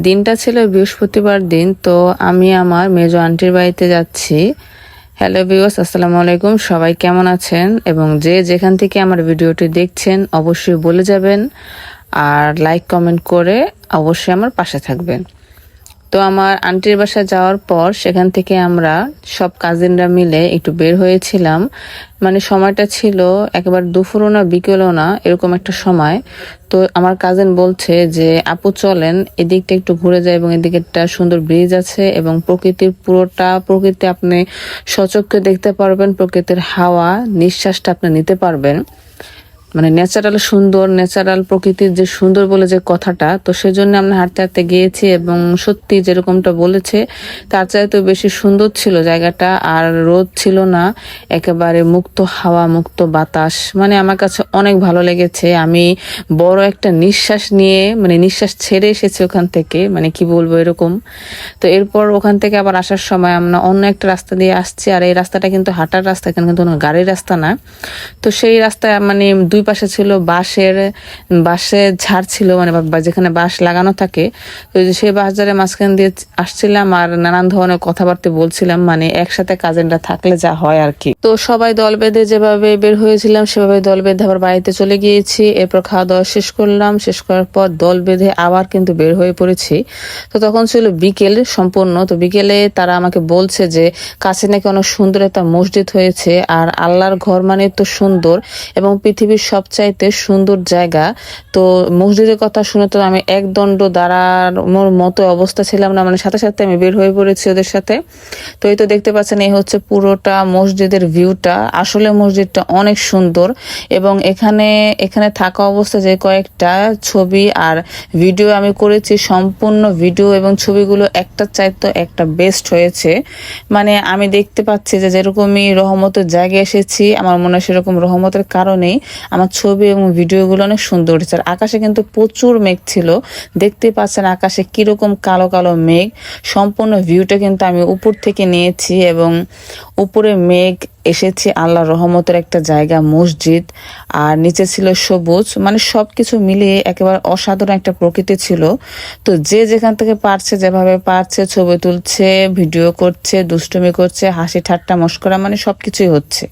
দিনটা ছিল বৃহস্পতিবার দিন। তো আমি আমার মেজো আন্টির বাড়িতে যাচ্ছি। হ্যালো ভিউয়ার্স, আসসালামু আলাইকুম। সবাই কেমন আছেন এবং যে যেখান থেকে আমার ভিডিওটি দেখছেন অবশ্যই বলে যাবেন আর লাইক কমেন্ট করে অবশ্যই আমার পাশে থাকবেন। তো আমার আন্টির বাসায় যাওয়ার পর সেখান থেকে আমরা সব কাজিনরা মিলে একটু বের হয়েছিলাম। মানে সময়টা ছিল একেবারে দুপুরও না বিকেলও না, এরকম একটা সময়। তো আমার কাজিন বলছে যে আপু চলেন এদিকটা একটু ঘুরে যায় এবং এদিকে একটা সুন্দর ব্রিজ আছে এবং প্রকৃতির পুরোটা প্রকৃতি আপনি সচক্ষে দেখতে পারবেন, প্রকৃতির হাওয়া নিঃশ্বাসটা আপনি নিতে পারবেন। মানে ন্যাচারাল সুন্দর, ন্যাচারাল প্রকৃতির যে সুন্দর বলে যে কথাটা, তো সেজন্য আমরা হাঁটতে হাঁটতে গিয়েছি এবং সত্যি যেরকমটা বলেছে তার চাইতে বেশি সুন্দর ছিল জায়গাটা। আর রোদ ছিল না, একেবারে মুক্ত হাওয়া, মুক্ত বাতাস। মানে আমার কাছে অনেক ভালো লেগেছে। আমি বড় একটা নিঃশ্বাস নিয়ে, মানে নিঃশ্বাস ছেড়ে এসেছি ওখান থেকে, মানে কি বলবো এরকম। তো এরপর ওখান থেকে আবার আসার সময় আমরা অন্য একটা রাস্তা দিয়ে আসছি, আর এই রাস্তাটা কিন্তু হাঁটার রাস্তা, এখানে কিন্তু কোনো গাড়ির রাস্তা না। তো সেই রাস্তায় মানে দুই পাশে ছিল বাঁশের ঝাড় ছিল, মানে যেখানে বাঁশ লাগানো থাকে। তো সেই বাঁশ ঝাড়ের মাঝখান দিয়ে আসছিলাম আর নানান ধরনের কথাবার্তা বলছিলাম, মানে একসাথে কাজিনরা থাকলে যা হয় আর কি। তো সবাই দল বেঁধে যেভাবে বের হয়েছিলাম সেভাবে দল বেঁধে আবার বাড়িতে চলে গিয়েছি। এরপর খাওয়া দাওয়া শেষ করলাম, শেষ করার পর দল বেঁধে আবার কিন্তু বের হয়ে পড়েছি। তো তখন ছিল বিকেল সম্পূর্ণ। তো বিকেলে তারা আমাকে বলছে যে কাছে নাকি অনেক সুন্দর একটা মসজিদ হয়েছে, আর আল্লাহর ঘর মানে তো সুন্দর এবং পৃথিবীর সবচাইতে সুন্দর জায়গা। তো মসজিদের কথা শুনে তো আমি একদণ্ড দাঁড়ানোর মতো অবস্থা ছিলাম না, মানে সাথে সাথে আমি বের হয়ে পড়েছি ওদের সাথে। তো এই তো দেখতে পাচ্ছেন, এই হচ্ছে পুরোটা মসজিদের ভিউটা। আসলে মসজিদটা অনেক সুন্দর এবং এখানে এখানে থাকা অবস্থায় যে কয়েকটা ছবি আর ভিডিও আমি করেছি, সম্পূর্ণ ভিডিও এবং ছবিগুলো একটা চাইতে একটা বেস্ট হয়েছে। মানে আমি দেখতে পাচ্ছি যে যেরকমই রহমতের জায়গায় এসেছি, আমার মনে হয় সেরকম রহমতের কারণেই আমার ছবি এবং ভিডিওগুলো অনেক সুন্দর হয়েছে। আর আকাশে কিন্তু প্রচুর মেঘ ছিল, দেখতে পাচ্ছেন আকাশে কিরকম কালো কালো মেঘ। সম্পূর্ণ ভিউটা কিন্তু আমি উপর থেকে নিয়েছি এবং উপরে মেঘ এসেছি, আল্লাহ রহমতের একটা জায়গা মসজিদ, আর নিচে ছিল সবুজ। মানে সবকিছু মিলিয়ে একেবারে অসাধারণ একটা প্রকৃতি ছিল। তো যে যেখান থেকে পারছে যেভাবে পারছে ছবি তুলছে, ভিডিও করছে, দুষ্টুমি করছে, হাসি ঠাট্টা মশকরা, মানে সবকিছুই হচ্ছে।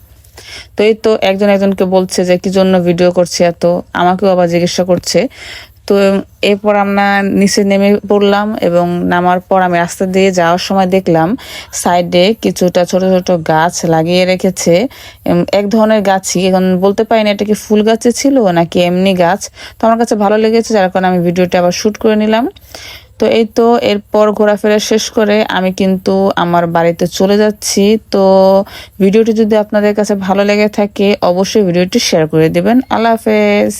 তো এই তো একজন একজনকে বলছে যে কি জন্য ভিডিও করছে এত, আমাকেও আবার জিজ্ঞাসা করছে। তো এরপর আমরা নিচে নেমে পড়লাম এবং নামার পর আমি রাস্তা দিয়ে যাওয়ার সময় দেখলাম সাইডে কিছুটা ছোট ছোট গাছ লাগিয়ে রেখেছে। এক ধরনের গাছই, এখন বলতে পারি না এটা কি ফুল গাছে ছিল নাকি এমনি গাছ। তো আমার কাছে ভালো লেগেছে, যার কারণে আমি ভিডিওটা আবার শুট করে নিলাম। তো এই তো এরপর ঘোরাফেরা শেষ করে আমি কিন্তু আমার বাড়িতে চলে যাচ্ছি। তো ভিডিওটি যদি আপনাদের কাছে ভালো লেগে থাকে অবশ্যই ভিডিওটি শেয়ার করে দিবেন। আল্লাহ হাফেজ।